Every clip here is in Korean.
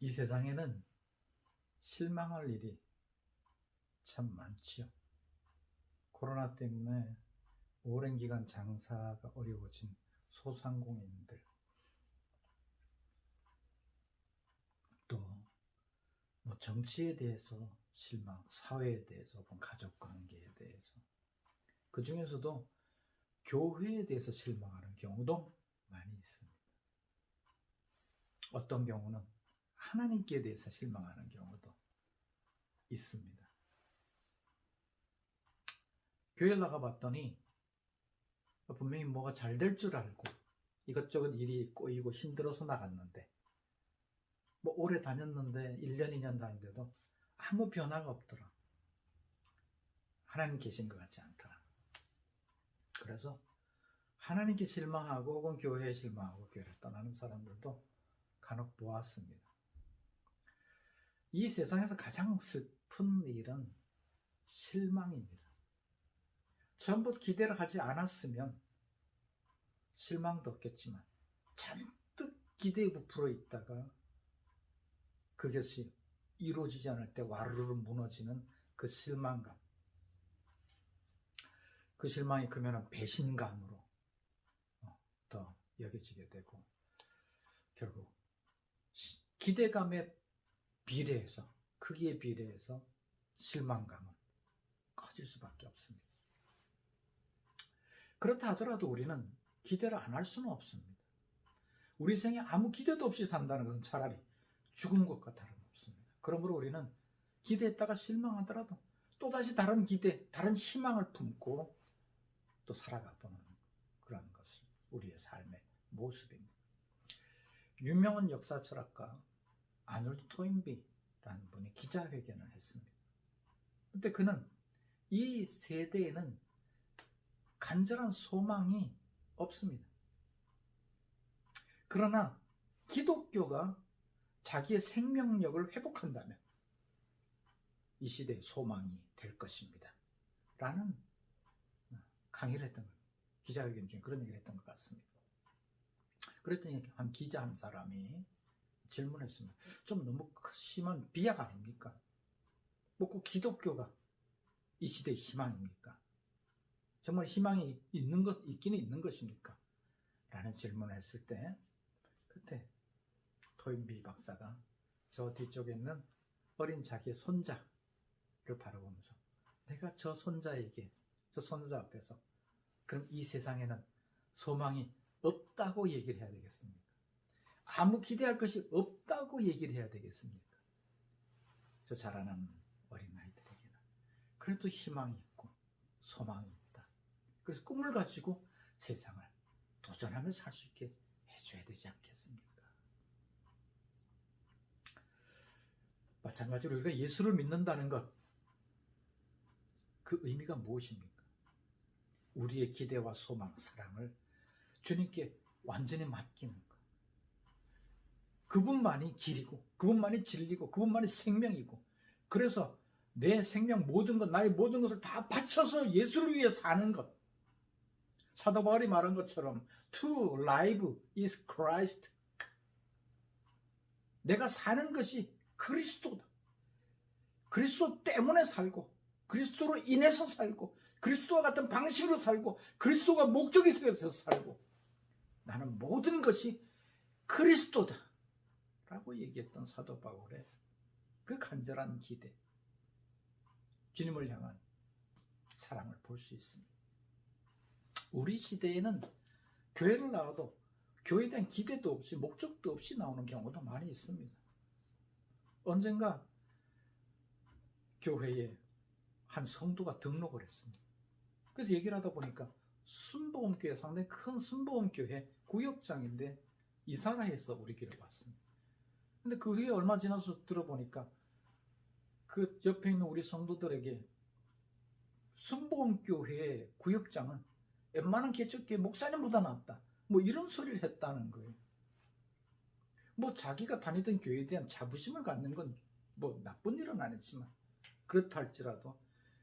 이 세상에는 실망할 일이 참 많지요. 코로나 때문에 오랜 기간 장사가 어려워진 소상공인들, 또 뭐 정치에 대해서 실망, 사회에 대해서, 가족 관계에 대해서, 그 중에서도 교회에 대해서 실망하는 경우도 많이 있습니다. 어떤 경우는 하나님께 대해서 실망하는 경우도 있습니다. 교회를 나가봤더니 분명히 뭐가 잘 될 줄 알고 이것저것 일이 꼬이고 힘들어서 나갔는데, 뭐 오래 다녔는데 1년, 2년 다녔는데도 아무 변화가 없더라. 하나님 계신 것 같지 않더라. 그래서 하나님께 실망하고 혹은 교회에 실망하고 교회를 떠나는 사람들도 간혹 보았습니다. 이 세상에서 가장 슬픈 일은 실망입니다. 처음부터 기대를 하지 않았으면 실망도 없겠지만 잔뜩 기대에 부풀어 있다가 그것이 이루어지지 않을 때 와르르 무너지는 그 실망감, 그 실망이 크면 배신감으로 더 여겨지게 되고, 결국 기대감에 비례해서, 크기에 비례해서 실망감은 커질 수밖에 없습니다. 그렇다 하더라도 우리는 기대를 안 할 수는 없습니다. 우리 생에 아무 기대도 없이 산다는 것은 차라리 죽은 것과 다름없습니다. 그러므로 우리는 기대했다가 실망하더라도 또다시 다른 기대, 다른 희망을 품고 또 살아가보는 그런 것을 우리의 삶의 모습입니다. 유명한 역사 철학가 아놀드 토인비라는 분이 기자회견을 했습니다. 근데 그는 이 세대에는 간절한 소망이 없습니다. 그러나 기독교가 자기의 생명력을 회복한다면 이 시대의 소망이 될 것입니다 라는 강의를 했던 거예요. 기자회견 중에 그런 얘기를 했던 것 같습니다. 그랬더니 한 기자 한 사람이 질문했습니다. 좀 너무 심한 비약 아닙니까? 뭐 꼭 기독교가 이 시대의 희망입니까? 정말 희망이 있기는 있는 것입니까? 라는 질문을 했을 때, 그때 토인비 박사가 저 뒤쪽에 있는 어린 자기의 손자를 바라보면서, 내가 저 손자 앞에서 그럼 이 세상에는 소망이 없다고 얘기를 해야 되겠습니까? 아무 기대할 것이 없다고 얘기를 해야 되겠습니까? 저 자라는 어린아이들에게는 그래도 희망이 있고 소망이 있다. 그래서 꿈을 가지고 세상을 도전하며 살 수 있게 해줘야 되지 않겠습니까? 마찬가지로 우리가 예수를 믿는다는 것, 그 의미가 무엇입니까? 우리의 기대와 소망, 사랑을 주님께 완전히 맡기는 것. 그분만이 길이고, 그분만이 진리고, 그분만이 생명이고, 그래서 내 생명 모든 것, 나의 모든 것을 다 바쳐서 예수를 위해 사는 것. 사도 바울이 말한 것처럼 To live is Christ. 내가 사는 것이 그리스도다. 그리스도 때문에 살고, 그리스도로 인해서 살고, 그리스도와 같은 방식으로 살고, 그리스도가 목적이 있어서 살고, 나는 모든 것이 그리스도다 라고 얘기했던 사도 바울의 그 간절한 기대, 주님을 향한 사랑을 볼 수 있습니다. 우리 시대에는 교회를 나와도 교회에 대한 기대도 없이 목적도 없이 나오는 경우도 많이 있습니다. 언젠가 교회에 한 성도가 등록을 했습니다. 그래서 얘기를 하다 보니까 순복음교회, 상당히 큰 순복음교회 구역장인데 이사를 해서 우리 교회를 왔습니다. 근데 그 후에 얼마 지나서 들어보니까 그 옆에 있는 우리 성도들에게 순복음교회 구역장은 웬만한 개척교회 목사님보다 낫다, 뭐 이런 소리를 했다는 거예요. 뭐 자기가 다니던 교회에 대한 자부심을 갖는 건 뭐 나쁜 일은 아니지만, 그렇다 할지라도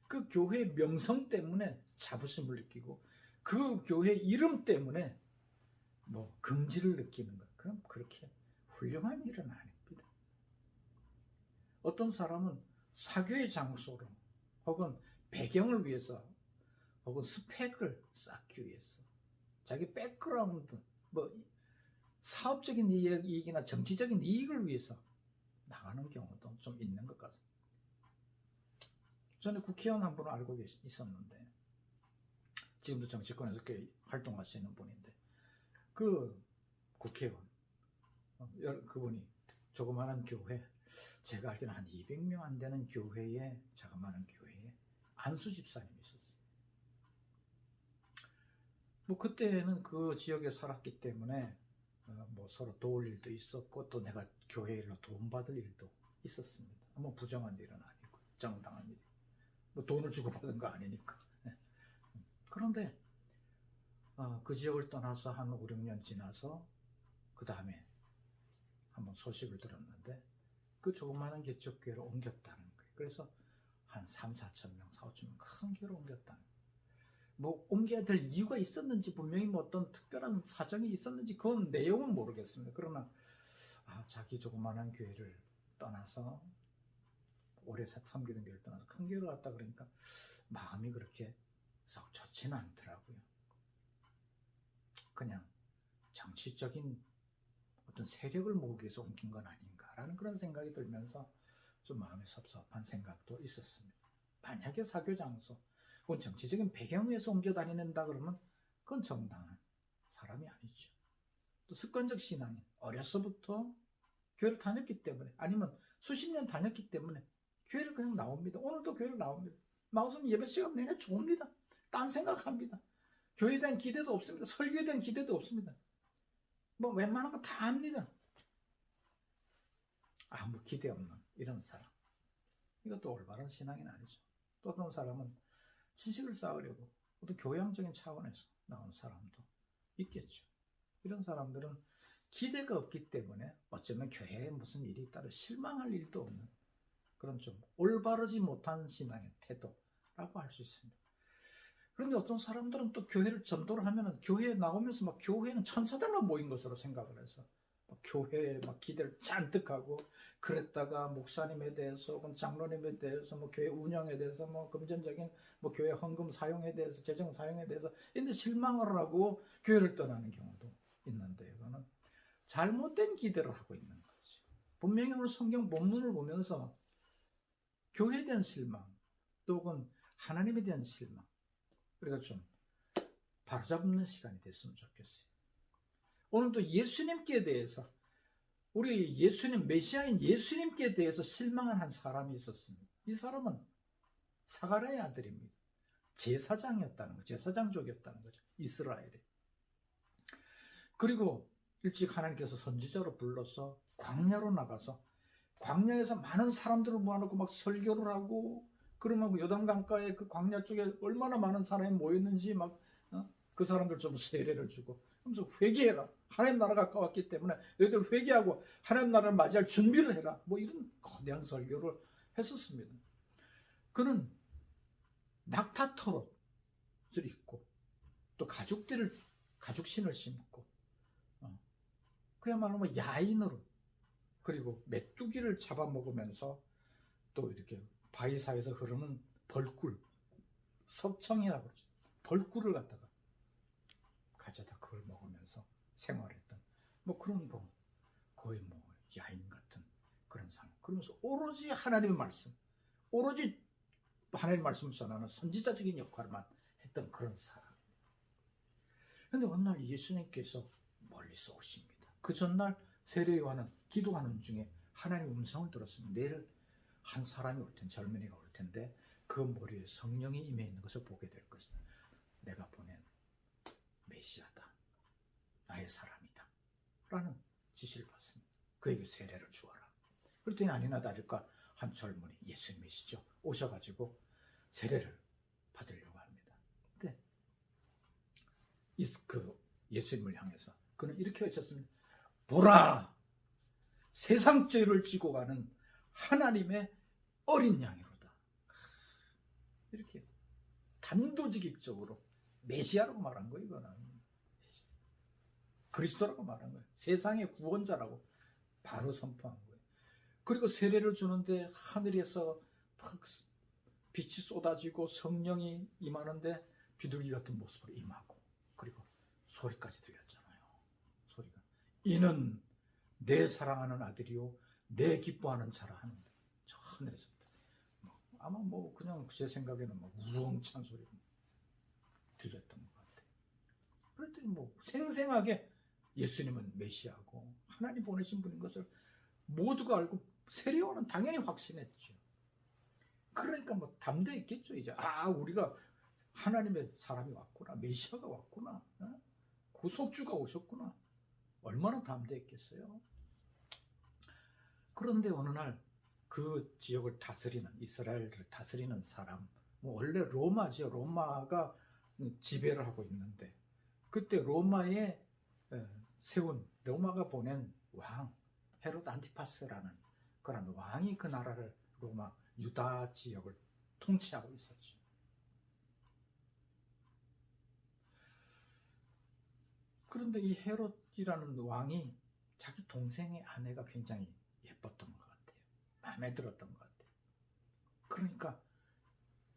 그 교회 명성 때문에 자부심을 느끼고 그 교회 이름 때문에 뭐 긍지를 느끼는 것, 그건 그렇게 훌륭한 일은 아닙니다. 어떤 사람은 사교의 장소로 혹은 배경을 위해서 혹은 스펙을 쌓기 위해서 자기 백그라운드 뭐 사업적인 이익이나 정치적인 이익을 위해서 나가는 경우도 좀 있는 것 같습니다. 전에 국회의원 한 분을 알고 있었는데 지금도 정치권에서 꽤 활동하시는 분인데 그 국회의원 그분이 조그마한 교회, 제가 알기로는 한 200명 안 되는 교회에, 자그마한 교회에 안수 집사님이 있었어요. 뭐 그때는 그 지역에 살았기 때문에 뭐 서로 도울 일도 있었고 또 내가 교회 일로 도움받을 일도 있었습니다. 뭐 부정한 일은 아니고 정당한 일, 뭐 돈을 주고 받은 거 아니니까. 네. 그런데 그 지역을 떠나서 한 5, 6년 지나서 그 다음에 한번 소식을 들었는데 그 조그마한 개척교회로 옮겼다는 거예요. 그래서 한 3, 4천 명, 4, 5천 명 큰 교회로 옮겼다는 거예요. 뭐 옮겨야 될 이유가 있었는지 분명히 뭐 어떤 특별한 사정이 있었는지 그건 내용은 모르겠습니다. 그러나 자기 조그마한 교회를 떠나서 오래 섬기던 교회를 떠나서 큰 교회를 갔다 그러니까 마음이 그렇게 썩 좋지는 않더라고요. 그냥 정치적인 어떤 세력을 모으기 위해서 옮긴 건 아닌가라는 그런 생각이 들면서 좀 마음이 섭섭한 생각도 있었습니다. 만약에 사교 장소 혹은 정치적인 배경 위에서 옮겨 다니는다 그러면 그건 정당한 사람이 아니죠. 또 습관적 신앙인, 어려서부터 교회를 다녔기 때문에 아니면 수십 년 다녔기 때문에 교회를 그냥 나옵니다. 오늘도 교회를 나옵니다. 나와서는 예배 시간 내내 좋습니다. 딴 생각합니다. 교회에 대한 기대도 없습니다. 설교에 대한 기대도 없습니다. 뭐 웬만한 거 다 합니다. 아무 기대 없는 이런 사람, 이것도 올바른 신앙인 아니죠. 또 어떤 사람은 지식을 쌓으려고 어떤 교양적인 차원에서 나온 사람도 있겠죠. 이런 사람들은 기대가 없기 때문에 어쩌면 교회에 무슨 일이 있다고 실망할 일도 없는 그런 좀 올바르지 못한 신앙의 태도라고 할 수 있습니다. 그런데 어떤 사람들은 또 교회를 전도를 하면은 교회에 나오면서 막 교회는 천사들만 모인 것으로 생각을 해서 교회에 막 기대를 잔뜩 하고 그랬다가 목사님에 대해서 혹은 장로님에 대해서 뭐 교회 운영에 대해서 뭐 금전적인 뭐 교회 헌금 사용에 대해서 재정 사용에 대해서 근데 실망을 하고 교회를 떠나는 경우도 있는데 이거는 잘못된 기대를 하고 있는 거지. 분명히 오늘 성경 본문을 보면서 교회에 대한 실망 또는 하나님에 대한 실망 우리가 좀 바로잡는 시간이 됐으면 좋겠어요. 오늘도 예수님께 대해서 우리 예수님 메시아인 예수님께 대해서 실망한 한 사람이 있었습니다. 이 사람은 사가랴의 아들입니다. 제사장이었다는 거죠. 제사장족이었다는 거죠. 이스라엘에. 그리고 일찍 하나님께서 선지자로 불러서 광야로 나가서 광야에서 많은 사람들을 모아놓고 막 설교를 하고 그러면 요단강가에 그 광야 쪽에 얼마나 많은 사람이 모였는지 막 그 사람들 좀 세례를 주고 그러면서 회개해라. 하나님 나라가 가까웠기 때문에 너희들 회개하고 하나님 나라를 맞이할 준비를 해라. 뭐 이런 거대한 설교를 했었습니다. 그는 낙타토롯을 입고 또 가죽신을 신고 그야말로 뭐 야인으로 그리고 메뚜기를 잡아먹으면서 또 이렇게 바위 사이에서 흐르는 벌꿀 석청이라고 그러죠. 벌꿀을 갖다가 가져다 그걸 먹으면서 생활했던 뭐 그런 거 거의 뭐 야인 같은 그런 사람. 그러면서 오로지 하나님의 말씀, 오로지 하나님의 말씀을 전하는 선지자적인 역할만 했던 그런 사람. 그런데 어느 날 예수님께서 멀리서 오십니다. 그 전날 세례 요한은 기도하는 중에 하나님의 음성을 들었습니다. 내일 한 사람이 올 텐데 젊은이가 올 텐데 그 머리에 성령이 임해 있는 것을 보게 될 것이다. 내가 보낸 메시아다. 나의 사람이다. 라는 지시를 받습니다. 그에게 세례를 주어라. 그랬더니 아니나 다를까 한 젊은이 예수님이시죠. 오셔가지고 세례를 받으려고 합니다. 근데 그 예수님을 향해서 그는 이렇게 외쳤습니다. 보라! 세상 죄를 지고 가는 하나님의 어린 양이로다. 이렇게 단도직입적으로 메시아라고 말한 거예요. 이거는 그리스도라고 말한 거예요. 세상의 구원자라고 바로 선포한 거예요. 그리고 세례를 주는데 하늘에서 막 빛이 쏟아지고 성령이 임하는데 비둘기 같은 모습으로 임하고, 그리고 소리까지 들렸잖아요. 소리가, 이는 내 사랑하는 아들이요 내 기뻐하는 자라 하는데, 저 하늘에서 아마 뭐 그냥 제 생각에는 막 우렁찬 소리가 들렸던 것 같아요. 그랬더니 뭐 생생하게 예수님은 메시아고 하나님 보내신 분인 것을 모두가 알고 세례요한은 당연히 확신했죠. 그러니까 뭐 담대했겠죠. 이제 우리가 하나님의 사람이 왔구나, 메시아가 왔구나, 구속주가 오셨구나. 얼마나 담대했겠어요. 그런데 어느 날 그 지역을 다스리는, 이스라엘을 다스리는 사람, 뭐 원래 로마죠. 로마가 지배를 하고 있는데, 그때 로마에 세운, 로마가 보낸 왕 헤롯 안티파스라는 그런 왕이 그 나라를, 로마 유다 지역을 통치하고 있었죠. 그런데 이 헤롯이라는 왕이 자기 동생의 아내가 굉장히 예뻤던 것 같아요. 마음에 들었던 것 같아요. 그러니까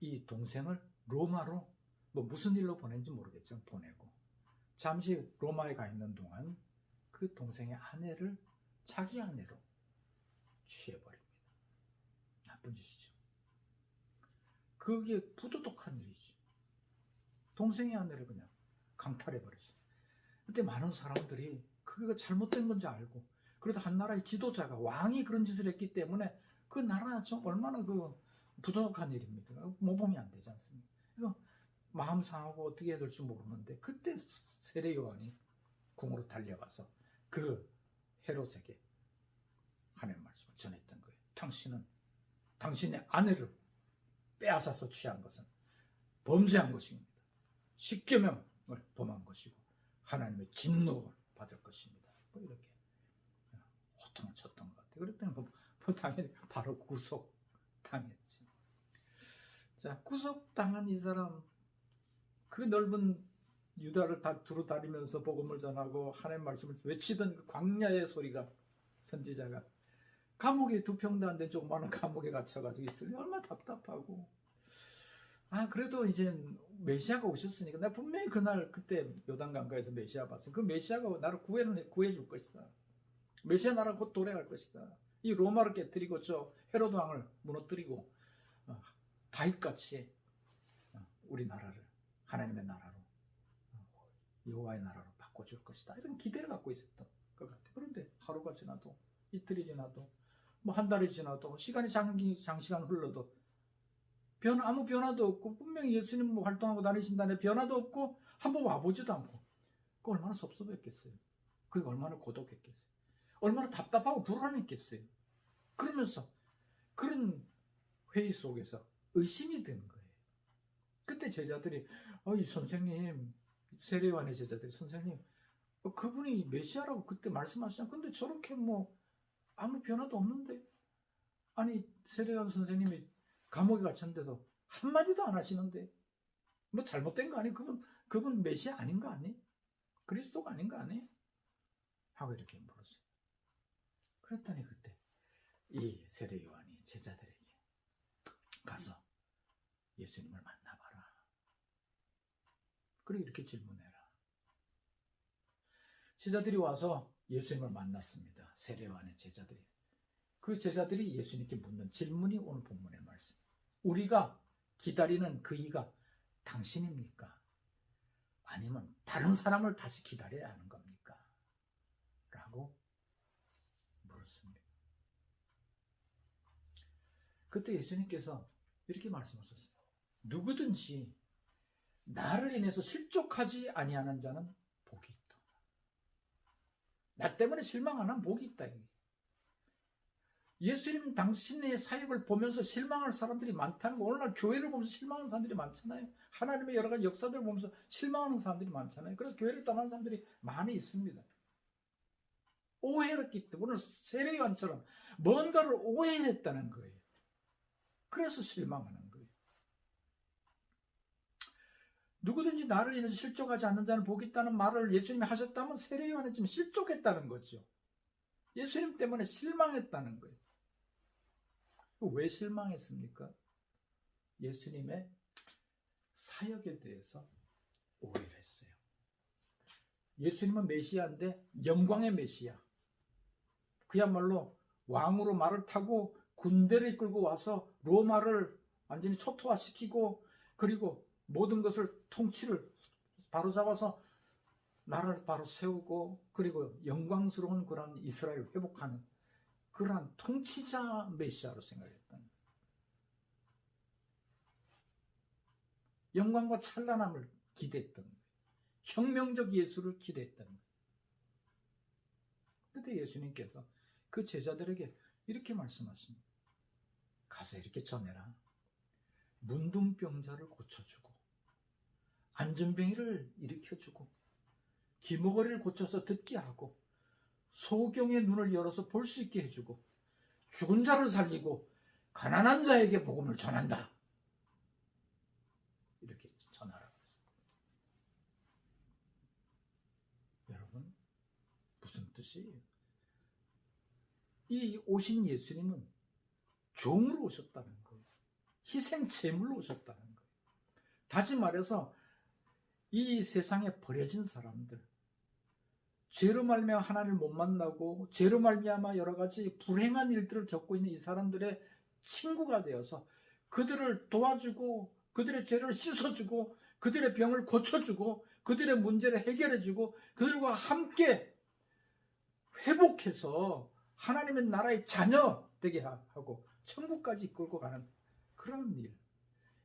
이 동생을 로마로 뭐 무슨 일로 보낸지 모르겠지만 보내고, 잠시 로마에 가 있는 동안 그 동생의 아내를 자기 아내로 취해버립니다. 나쁜 짓이죠. 그게 부도덕한 일이지. 동생의 아내를 그냥 강탈해버렸어요. 그때 많은 사람들이 그게 잘못된 건지 알고, 그래도 한 나라의 지도자가, 왕이 그런 짓을 했기 때문에 그 나라 좀 얼마나 그 부도덕한 일입니까? 모범이 안 되지 않습니까? 이거 마음 상하고 어떻게 해야 될지 모르는데, 그때 세례 요한이 궁으로 달려가서 그 헤롯에게 하나님의 말씀을 전했던 거예요. 당신은 당신의 아내를 빼앗아서 취한 것은 범죄한 것입니다. 십계명을 범한 것이고 하나님의 진노를 받을 것입니다. 뭐 이렇게 호통을 쳤던 것 같아요. 그랬더니 뭐 당연히 바로 구속당했지. 자, 구속당한 이 사람, 그 넓은 유다를 다 두루 다니면서 복음을 전하고 하나님의 말씀을 외치던 그 광야의 소리가, 선지자가 감옥에, 두 평도 안 된 조그마한 감옥에 갇혀가지고 있으니 얼마나 답답하고, 그래도 이제 메시아가 오셨으니까, 나 분명히 그날 그때 요단강가에서 메시아 봤어요. 그 메시아가 나를 구해줄 것이다. 메시아 나라 곧 도래할 것이다. 이 로마를 깨뜨리고 저 헤로드 왕을 무너뜨리고 다윗같이 우리 나라를 하나님의 나라로, 여호와의 나라로 바꿔줄 것이다. 이런 기대를 갖고 있었던 것 같아요. 그런데 하루가 지나도, 이틀이 지나도, 뭐 한 달이 지나도, 시간이 장시간 흘러도 아무 변화도 없고, 분명히 예수님 뭐 활동하고 다니신다는데 변화도 없고 한번 와보지도 않고, 그 얼마나 섭섭했겠어요. 그게 얼마나 고독했겠어요. 얼마나 답답하고 불안했겠어요. 그러면서 그런 회의 속에서 의심이 드는 거예요. 그때 제자들이, 이 선생님, 세례요한의 제자들이, 선생님, 그분이 메시아라고 그때 말씀하시잖아요. 근데 저렇게 뭐 아무 변화도 없는데, 아니 세례요한 선생님이 감옥에 갇혔는데도 한마디도 안 하시는데 뭐 잘못된 거 아니에요? 그분 메시아 아닌 거 아니에요? 그리스도가 아닌 거 아니에요? 하고 이렇게 물었어요. 그랬더니 그때 이 세례 요한이 제자들에게 가서 예수님을 만나봐라. 그리고 이렇게 질문해라. 제자들이 와서 예수님을 만났습니다. 세례 요한의 제자들이. 그 제자들이 예수님께 묻는 질문이 오늘 본문의 말씀. 우리가 기다리는 그 이가 당신입니까? 아니면 다른 사람을 다시 기다려야 하는 겁니까? 라고 물었습니다. 그때 예수님께서 이렇게 말씀하셨어요. 누구든지 나를 인해서 실족하지 아니하는 자는 복이 있다. 나 때문에 실망 안 하면 복이 있다. 예수님 당신의 사역을 보면서 실망할 사람들이 많다는 거, 오늘날 교회를 보면서 실망하는 사람들이 많잖아요. 하나님의 여러 가지 역사들을 보면서 실망하는 사람들이 많잖아요. 그래서 교회를 떠나는 사람들이 많이 있습니다. 오해를 했기 때문에, 오늘 세례요한처럼 뭔가를 오해했다는 거예요. 그래서 실망하는 거예요. 누구든지 나를 인해서 실족하지 않는 자는 복이 있다는 말을 예수님이 하셨다면 세례요한은 지금 실족했다는 거죠. 예수님 때문에 실망했다는 거예요. 왜 실망했습니까? 예수님의 사역에 대해서 오해를 했어요. 예수님은 메시아인데 영광의 메시아. 그야말로 왕으로 말을 타고 군대를 끌고 와서 로마를 완전히 초토화시키고 그리고 모든 것을 통치를 바로잡아서 나라를 바로 세우고 그리고 영광스러운 그런 이스라엘을 회복하는 그러한 통치자 메시아로 생각했던 영광과 찬란함을 기대했던 혁명적 예수를 기대했던 그때 예수님께서 그 제자들에게 이렇게 말씀하십니다. 가서 이렇게 전해라. 문둥병자를 고쳐주고 안전병이를 일으켜주고 귀머거리를 고쳐서 듣게 하고 소경의 눈을 열어서 볼 수 있게 해주고 죽은 자를 살리고 가난한 자에게 복음을 전한다. 이렇게 전하라고 했어요. 여러분 무슨 뜻이에요? 이 오신 예수님은 종으로 오셨다는 거예요. 희생 제물로 오셨다는 거예요. 다시 말해서 이 세상에 버려진 사람들, 죄로 말미암아 하나님을 못 만나고 죄로 말미암아 여러 가지 불행한 일들을 겪고 있는 이 사람들의 친구가 되어서 그들을 도와주고 그들의 죄를 씻어주고 그들의 병을 고쳐주고 그들의 문제를 해결해주고 그들과 함께 회복해서 하나님의 나라의 자녀 되게 하고 천국까지 이끌고 가는 그런 일,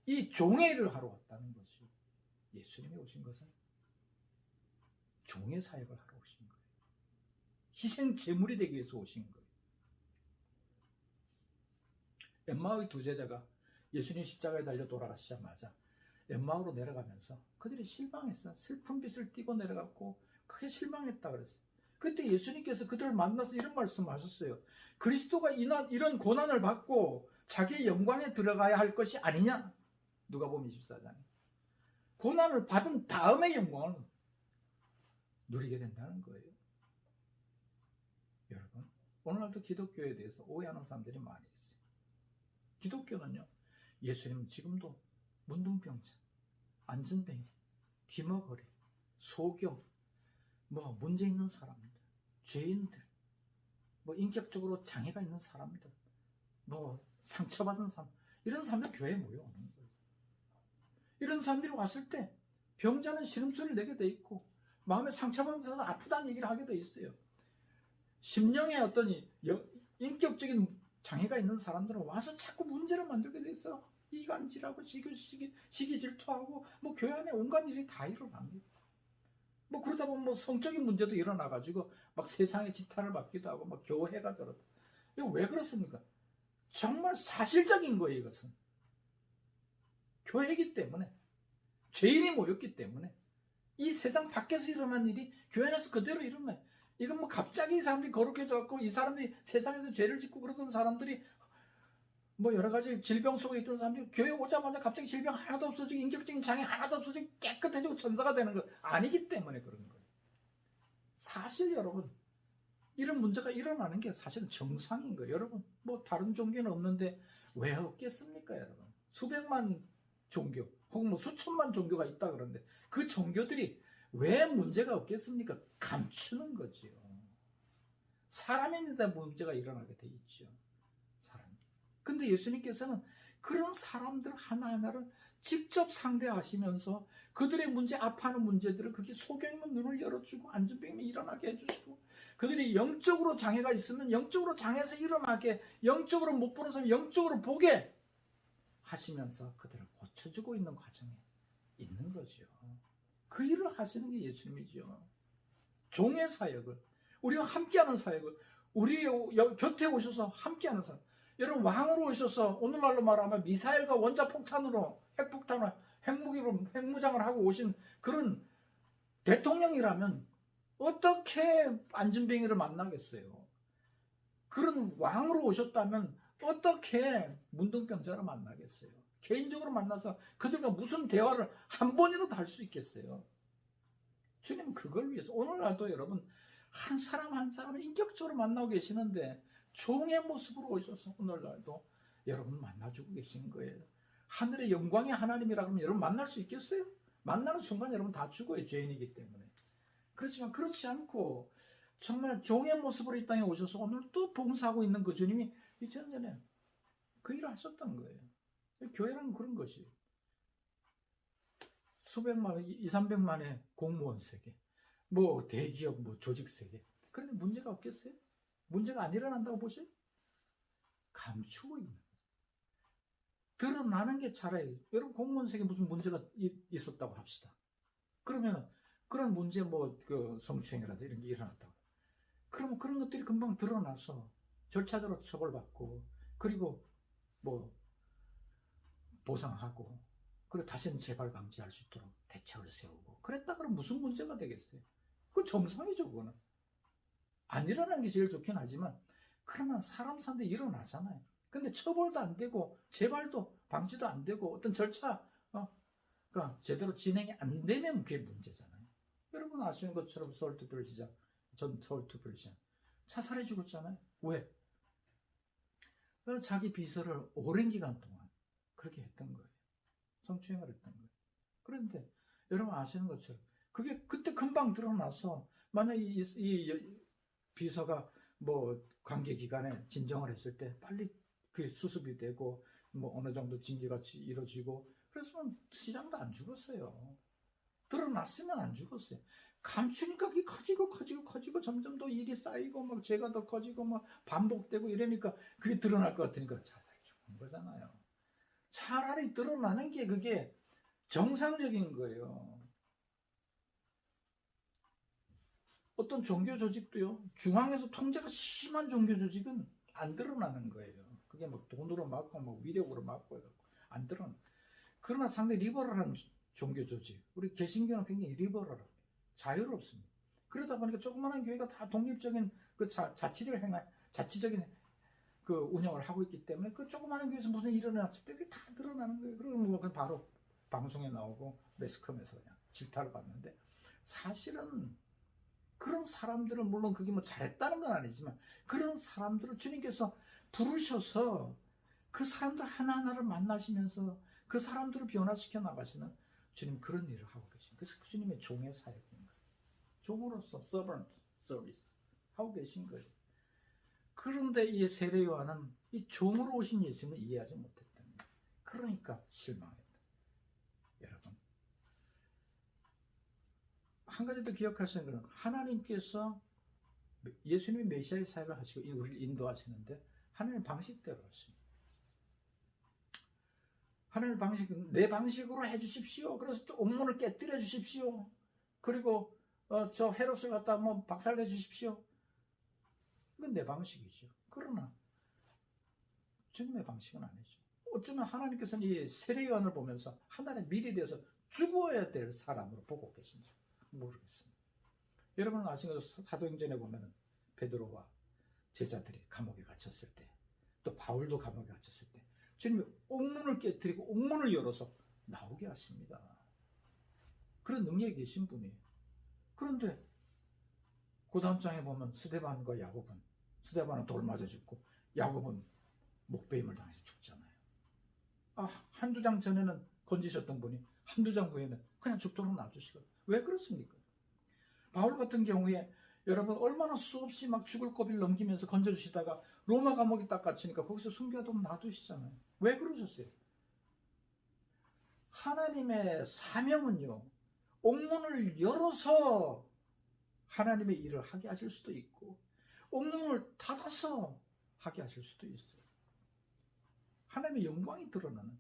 이 종의 일을 하러 왔다는 거죠. 예수님이 오신 것은 종의 사역을 하러 오신 거예요. 희생 제물이 되기 위해서 오신 거예요. 엠마오의 두 제자가 예수님 십자가에 달려 돌아가시자마자 엠마오로 내려가면서 그들이 실망했어요. 슬픈 빛을 띠고 내려갔고 크게 실망했다 그랬어요. 그때 예수님께서 그들을 만나서 이런 말씀을 하셨어요. 그리스도가 이런 고난을 받고 자기의 영광에 들어가야 할 것이 아니냐? 누가복음 24장에. 고난을 받은 다음에 영광을 누리게 된다는 거예요. 여러분, 오늘날도 기독교에 대해서 오해하는 사람들이 많이 있어요. 기독교는요, 예수님은 지금도 문둥병자, 안전뱅이, 귀머거리, 소경, 문제 있는 사람들, 죄인들, 인격적으로 장애가 있는 사람들, 상처받은 사람, 이런 사람들 교회에 모여오는 거예요. 이런 사람들이 왔을 때 병자는 신음소리를 내게 돼 있고 마음에 상처받은 사람 아프다는 얘기를 하게 돼 있어요. 심령에 어떤 인격적인 장애가 있는 사람들은 와서 자꾸 문제를 만들게 돼 있어요. 이간질하고 시기 질투하고 교회 안에 온갖 일이 다 일어납니다. 그러다 보면 성적인 문제도 일어나가지고 세상에 지탄을 받기도 하고 교회가 저렇다. 이거 왜 그렇습니까? 정말 사실적인 거예요. 이것은 교회이기 때문에 죄인이 모였기 때문에 이 세상 밖에서 일어난 일이 교회 안에서 그대로 일어나요. 이건 갑자기 이 사람들이 거룩해져갖고 이 사람들이 세상에서 죄를 짓고 그러던 사람들이 여러 가지 질병 속에 있던 사람들이 교회 오자마자 갑자기 질병 하나도 없어지고 인격적인 장애 하나도 없어지고 깨끗해지고 천사가 되는 것 아니기 때문에 그런 거예요. 사실 여러분 이런 문제가 일어나는 게 사실은 정상인 거예요. 여러분 다른 종교는 없는데 왜 없겠습니까? 여러분 수백만 종교 혹은 수천만 종교가 있다 그러는데 그 종교들이 왜 문제가 없겠습니까? 감추는 거지요. 사람인데 문제가 일어나게 돼 있죠. 근데 예수님께서는 그런 사람들 하나하나를 직접 상대하시면서 그들의 문제, 아파하는 문제들을 그렇게 소경이면 눈을 열어주고 안전병이면 일어나게 해주시고 그들이 영적으로 장애가 있으면 영적으로 장애에서 일어나게 영적으로 못 보는 사람이 영적으로 보게 하시면서 그들을 고쳐주고 있는 과정에 있는 거죠. 그 일을 하시는 게 예수님이죠. 종의 사역을 우리와 함께하는 사역을 우리 곁에 오셔서 함께하는 사역. 여러분 왕으로 오셔서 오늘날로 말하면 미사일과 원자폭탄으로 핵폭탄을 핵무기로 핵무장을 하고 오신 그런 대통령이라면 어떻게 안전뱅이를 만나겠어요? 그런 왕으로 오셨다면 어떻게 문둥병자를 만나겠어요? 개인적으로 만나서 그들과 무슨 대화를 한 번이라도 할 수 있겠어요? 주님 그걸 위해서 오늘날도 여러분 한 사람 한 사람을 인격적으로 만나고 계시는데 종의 모습으로 오셔서 오늘날도 여러분 만나주고 계신 거예요. 하늘의 영광의 하나님이라 그러면 여러분 만날 수 있겠어요? 만나는 순간 여러분 다 죽어요. 죄인이기 때문에. 그렇지만 그렇지 않고 정말 종의 모습으로 이 땅에 오셔서 오늘 또 봉사하고 있는 그 주님이 2000년 전에 그 일을 하셨던 거예요. 교회는 그런 것이 수백만 원, 2, 300만의 공무원 세계, 뭐 대기업, 뭐 조직 세계. 그런데 문제가 없겠어요? 문제가 안 일어난다고 보세요? 감추고 있는 거예요. 드러나는 게 차라리 여러분 공무원 세계 무슨 문제가 있었다고 합시다. 그러면 그런 문제 그 성추행이라든지 이런 게 일어났다고. 그러면 그런 것들이 금방 드러나서 절차대로 처벌받고 그리고 뭐 보상하고 그리고 다시는 재발 방지할 수 있도록 대책을 세우고 그랬다 그러면 무슨 문제가 되겠어요? 그건 정상이죠. 그거는 안 일어나는 게 제일 좋긴 하지만 그러나 사람 사는데 일어나잖아요. 근데 처벌도 안 되고 재발도 방지도 안 되고 어떤 절차 그러니까 제대로 진행이 안 되면 그게 문제잖아요. 여러분 아시는 것처럼 서울특별시장 전 서울특별시장 자살해 죽었잖아요. 왜? 자기 비서를 오랜 기간 동안 그렇게 했던 거예요. 성추행을 했던 거예요. 그런데 여러분 아시는 것처럼 그게 그때 금방 드러나서 만약 이 비서가 뭐 관계기관에 진정을 했을 때 빨리 그 수습이 되고 뭐 어느 정도 징계가 이루어지고 그래서 시장도 안 죽었어요. 드러났으면 안 죽었어요. 감추니까 그게 커지고 점점 더 일이 쌓이고 막 죄가 더 커지고 막 반복되고 이러니까 그게 드러날 것 같으니까 자살이 죽는 거잖아요. 차라리 드러나는 게 그게 정상적인 거예요. 어떤 종교 조직도요, 중앙에서 통제가 심한 종교 조직은 안 드러나는 거예요. 그게 막 돈으로 막고 뭐 위력으로 막고 안 드러나. 그러나 상당히 리버럴한 종교 조직, 우리 개신교는 굉장히 리버럴합니다. 자유롭습니다. 그러다 보니까 조그마한 교회가 다 독립적인 그 자치적인 그 운영을 하고 있기 때문에 그 조그마한 교회에서 무슨 일이 일어났을 때 그게 다 드러나는 거예요. 그러면 뭐 바로 방송에 나오고 매스컴에서 그냥 질타를 받는데 사실은 그런 사람들은 물론 그게 뭐 잘했다는 건 아니지만 그런 사람들을 주님께서 부르셔서 그 사람들 하나하나를 만나시면서 그 사람들을 변화시켜 나가시는 주님 그런 일을 하고 계신 그래서 그 주님의 종의 사역인 거예요. 종으로서 servant service 하고 계신 거예요. 그런데 이 세례 요한은 이 종으로 오신 예수님을 이해하지 못했던 거예요. 그러니까 실망했다. 여러분 한 가지 더 기억하시는 것은 하나님께서 예수님이 메시아의 사역을 하시고 우리를 인도하시는데 하나님 방식대로 하십니다. 하나님 방식은 내 방식으로 해주십시오. 그래서 또 옥문을 깨뜨려 주십시오. 그리고 저 헤롯을 갖다 뭐 박살내 주십시오. 이건 내 방식이죠. 그러나 주님의 방식은 아니죠. 어쩌면 하나님께서는 이 세례 요한을 보면서 하나님의 미래에 대해서 죽어야 될 사람으로 보고 계신지 모르겠습니다. 여러분 아시는 것처럼 사도행전에 보면 베드로와 제자들이 감옥에 갇혔을 때 또 바울도 감옥에 갇혔을 때 주님이 옥문을 깨뜨리고 옥문을 열어서 나오게 하십니다. 그런 능력이 계신 분이에요. 그런데 그 다음 장에 보면 스데반과 야곱은 스데반은 돌 맞아 죽고 야곱은 목베임을 당해서 죽잖아요. 한두 장 전에는 건지셨던 분이 한두 장 후에는 그냥 죽도록 놔두시고 왜 그렇습니까? 바울 같은 경우에 여러분 얼마나 수없이 막 죽을 고비를 넘기면서 건져주시다가 로마 감옥에 딱 갇히니까 거기서 숨겨두고 놔두시잖아요. 왜 그러셨어요? 하나님의 사명은요, 옥문을 열어서 하나님의 일을 하게 하실 수도 있고 옥문을 닫아서 하게 하실 수도 있어요. 하나님의 영광이 드러나는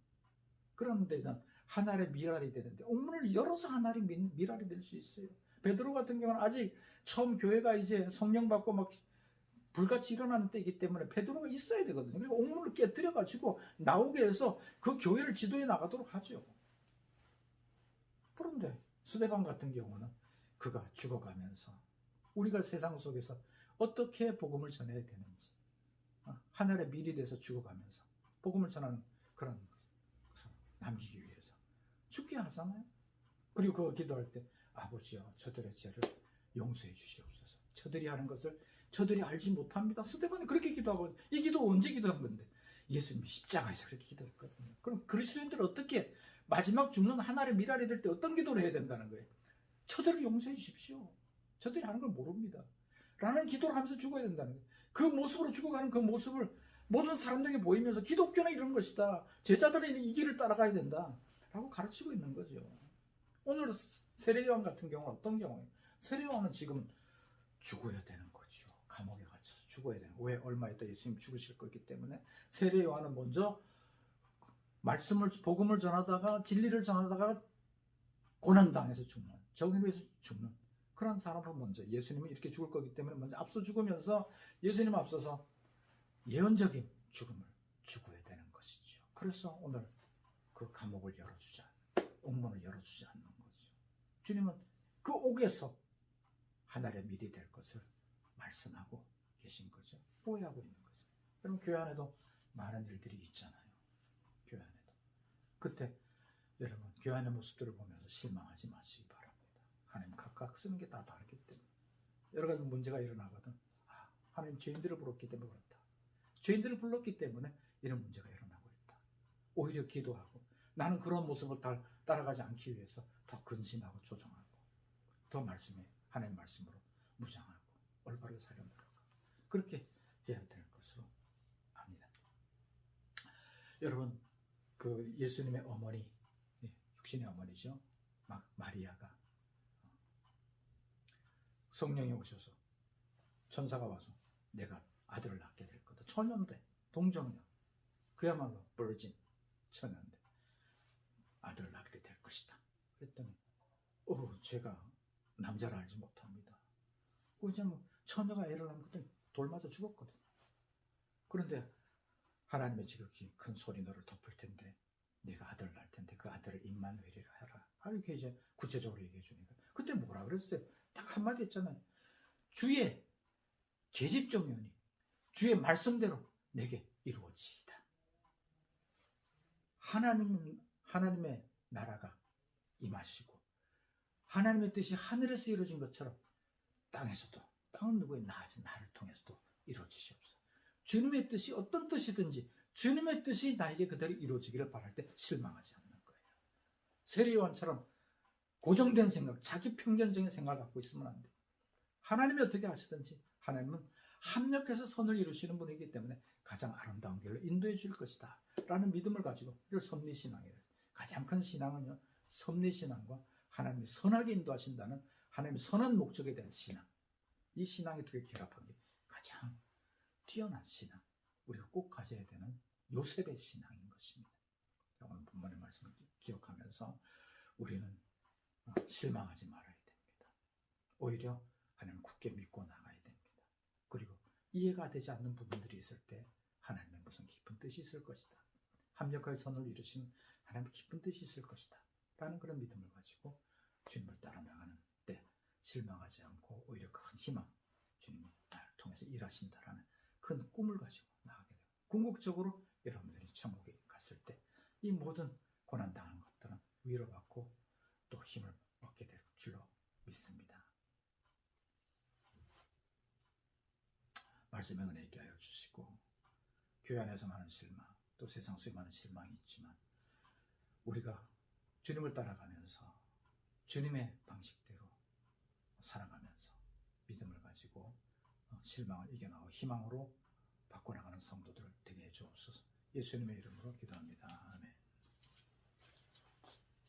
그런 데는 하나님의 미랄이 되는데 옥문을 열어서 하나님의 미랄이 될 수 있어요. 베드로 같은 경우는 아직 처음 교회가 이제 성령 받고 막 불같이 일어나는 때이기 때문에 베드로가 있어야 되거든요. 그리고 옥문을 깨뜨려 가지고 나오게 해서 그 교회를 지도해 나가도록 하죠. 그런데 스데반 같은 경우는 그가 죽어가면서 우리가 세상 속에서 어떻게 복음을 전해야 되는지 하늘의 미리 돼서 죽어가면서 복음을 전하는 그런 것을 남기기 위해서 죽게 하잖아요. 그리고 그거 기도할 때 아버지여 저들의 죄를 용서해 주시옵소서. 저들이 하는 것을 저들이 알지 못합니다. 스데반이 그렇게 기도하고 이 기도 언제 기도한 건데 예수님이 십자가에서 그렇게 기도했거든요. 그럼 그리스도인들은 어떻게 마지막 죽는 하나의 미랄이 될 때 어떤 기도를 해야 된다는 거예요? 저들을 용서해 주십시오. 저들이 하는 걸 모릅니다. 라는 기도를 하면서 죽어야 된다는 거예요. 그 모습으로 죽어가는 그 모습을 모든 사람들에게 보이면서 기독교는 이런 것이다. 제자들이 이 길을 따라가야 된다. 라고 가르치고 있는 거죠. 오늘 세례요한 같은 경우는 어떤 경우예요? 세례요한은 지금 죽어야 되는 거죠. 감옥에 갇혀서 죽어야 되는 거예요. 왜? 얼마 있다 예수님 죽으실 거기 때문에. 세례요한은 먼저 복음을 전하다가 진리를 전하다가 고난당해서 죽는, 정의를 위해서 죽는 그런 사람을 먼저, 예수님은 이렇게 죽을 거기 때문에 먼저 앞서 죽으면서 예수님 앞서서 예언적인 죽음을 죽어야 되는 것이죠. 그래서 오늘 그 감옥을 열어주지 않는, 옥문을 열어주지 않는 거죠. 주님은 그 옥에서 하늘의 밀이 될 것을 말씀하고 계신 거죠. 보호하고 있는 거죠. 여러분, 교회 안에도 많은 일들이 있잖아요. 교회 안에도. 그때 여러분, 교회 안의 모습들을 보면서 실망하지 마시기 바랍니다. 하나님 각각 쓰는 게 다 다르기 때문에 여러 가지 문제가 일어나거든. 하나님 죄인들을 불렀기 때문에 그렇다. 죄인들을 불렀기 때문에 이런 문제가 일어나고 있다. 오히려 기도하고 나는 그런 모습을 따라가지 않기 위해서 더 근신하고 조정하고 더 하나님 말씀으로 무장하고 올바르게 살려 나가고 그렇게 해야 될 것으로 압니다. 여러분, 그 예수님의 어머니, 육신의 어머니죠. 마리아가 성령이 오셔서 천사가 와서 내가 아들을 낳게 될 거다. 처녀인데, 동정녀, 그야말로 버진, 처녀인데 아들을 낳게 될 것이다. 그랬더니 제가 남자를 알지 못합니다. 그냥 처녀가 애를 낳으면 그때 돌 맞아 죽었거든. 그런데 하나님의 지극히 큰 소리 너를 덮을 텐데 네가 아들을 낳을 텐데 그 아들을 임마누엘이라 해라. 이렇게 이제 구체적으로 얘기해 주니까 그때 뭐라 그랬어요? 딱 한마디 했잖아요. 주의 계집종이오니 주의 말씀대로 내게 이루어지이다. 하나님의 나라가 임하시고 하나님의 뜻이 하늘에서 이루어진 것처럼 땅에서도, 땅은 누구의 나를 통해서도 이루어지시옵소서. 주님의 뜻이 어떤 뜻이든지 주님의 뜻이 나에게 그대로 이루어지기를 바랄 때 실망하지 않는 거예요. 세례요한처럼 고정된 생각, 자기 편견적인 생각을 갖고 있으면 안 돼요. 하나님이 어떻게 하시든지 하나님은 합력해서 선을 이루시는 분이기 때문에 가장 아름다운 길로 인도해 줄 것이다 라는 믿음을 가지고, 이걸 섭리신앙이래요. 가장 큰 신앙은요, 섭리신앙과 하나님이 선하게 인도하신다는 하나님의 선한 목적에 대한 신앙, 이 신앙이 두 개 결합한 게 가장 뛰어난 신앙, 우리가 꼭 가져야 되는 요셉의 신앙인 것입니다. 오늘 본문의 말씀을 기억하면서 우리는 실망하지 말아야 됩니다. 오히려 하나님을 굳게 믿고 나가야 됩니다. 그리고 이해가 되지 않는 부분들이 있을 때 하나님의 무슨 깊은 뜻이 있을 것이다, 합력하여 선을 이루시는 하나님의 깊은 뜻이 있을 것이다 라는 그런 믿음을 가지고 주님을 따라 나가는 때 실망하지 않고 오히려 큰 희망, 주님이 나를 통해서 일하신다라는 큰 꿈을 가지고 나가게 되고, 궁극적으로 여러분들이 천국에 갔을 때 이 모든 고난당한 것들은 위로받고 또 힘을 얻게 될 줄로 믿습니다. 말씀의 은혜 있게 하여 주시고, 교회 안에서 많은 실망, 또 세상 속에 많은 실망이 있지만 우리가 주님을 따라가면서 주님의 방식대로 살아가면서 믿음을 가지고 실망을 이겨나가고 희망으로 바꿔나가는 성도들 되게 해주옵소서. 예수님의 이름으로 기도합니다.